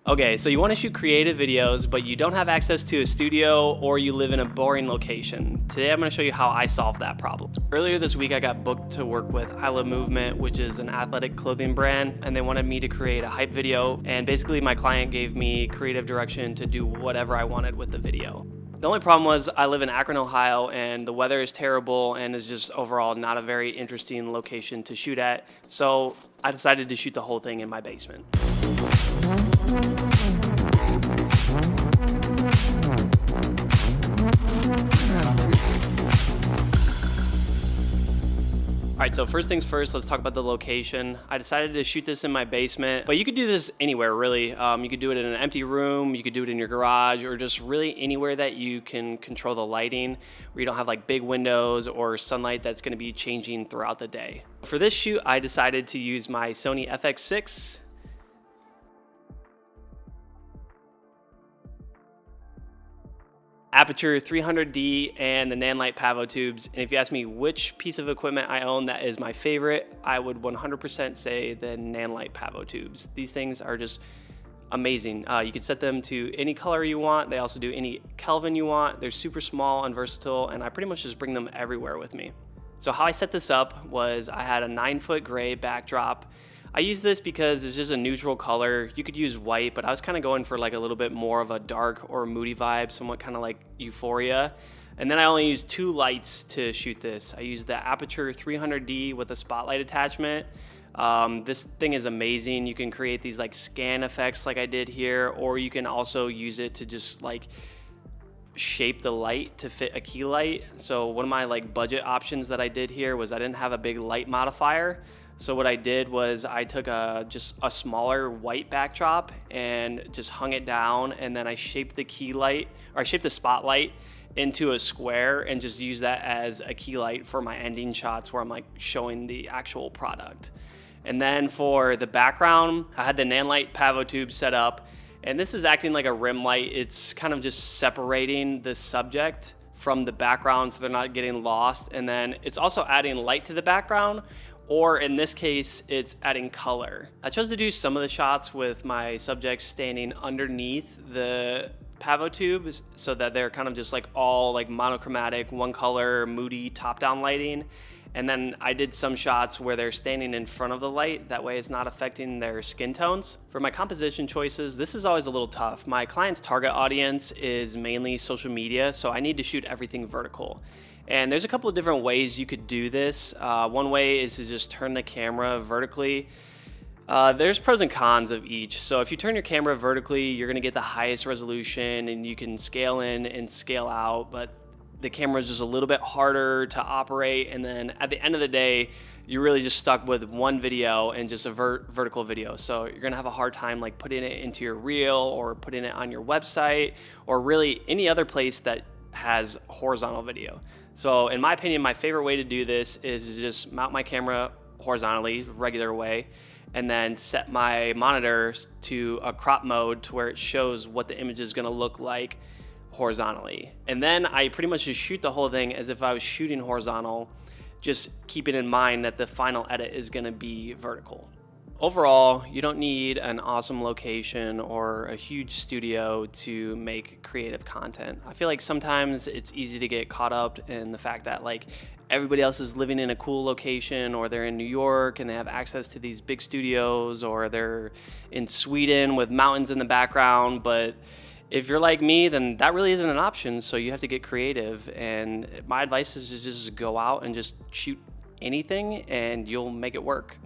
Okay, so you want to shoot creative videos, but you don't have access to a studio or you live in a boring location. Today I'm going to show you how I solved that problem. Earlier this week I got booked to work with I Love Movement, which is an athletic clothing brand, and they wanted me to create a hype video, and basically my client gave me creative direction to do whatever I wanted with the video. The only problem was I live in Akron, Ohio, and the weather is terrible and is just overall not a very interesting location to shoot at, so I decided to shoot the whole thing in my basement. All right, so first things first, let's talk about the location. I decided to shoot this in my basement, but you could do this anywhere, really. You could do it in an empty room, you could do it in your garage, or just really anywhere that you can control the lighting, where you don't have like big windows or sunlight that's gonna be changing throughout the day. For this shoot, I decided to use my Sony FX6. Aperture 300D and the Nanlite Pavo tubes. And if you ask me which piece of equipment I own that is my favorite, I would 100% say the Nanlite Pavo tubes. These things are just amazing. You can set them to any color you want. They also do any Kelvin you want. They're super small and versatile, and I pretty much just bring them everywhere with me. So how I set this up was I had a 9-foot gray backdrop. I use this because it's just a neutral color. You could use white, but I was kind of going for like a little bit more of a dark or moody vibe, somewhat kind of like Euphoria. And then I only used 2 lights to shoot this. I used the Aperture 300D with a spotlight attachment. This thing is amazing. You can create these like scan effects like I did here, or you can also use it to just like shape the light to fit a key light. So one of my like budget options that I did here was I didn't have a big light modifier. So what I did was I took just a smaller white backdrop and just hung it down, and then I shaped the key light, or I shaped the spotlight into a square and just used that as a key light for my ending shots where I'm like showing the actual product. And then for the background, I had the Nanlite Pavo tube set up, and this is acting like a rim light. It's kind of just separating the subject from the background so they're not getting lost. And then it's also adding light to the background, or in this case, it's adding color. I chose to do some of the shots with my subjects standing underneath the Pavo tube so that they're kind of just like all like monochromatic, one color, moody, top-down lighting. And then I did some shots where they're standing in front of the light. That way it's not affecting their skin tones. For my composition choices, this is always a little tough. My client's target audience is mainly social media, so I need to shoot everything vertical. And there's a couple of different ways you could do this. One way is to just turn the camera vertically. There's pros and cons of each. So if you turn your camera vertically, you're gonna get the highest resolution and you can scale in and scale out, but the camera is just a little bit harder to operate. And then at the end of the day, you're really just stuck with one video and just a vertical video. So you're gonna have a hard time like putting it into your reel or putting it on your website or really any other place that has horizontal video. So in my opinion, my favorite way to do this is to just mount my camera horizontally, regular way, and then set my monitor to a crop mode to where it shows what the image is gonna look like horizontally. And then I pretty much just shoot the whole thing as if I was shooting horizontal, just keeping in mind that the final edit is gonna be vertical. Overall, you don't need an awesome location or a huge studio to make creative content. I feel like sometimes it's easy to get caught up in the fact that like everybody else is living in a cool location, or they're in New York and they have access to these big studios, or they're in Sweden with mountains in the background. But if you're like me, then that really isn't an option, so you have to get creative. And my advice is to just go out and just shoot anything and you'll make it work.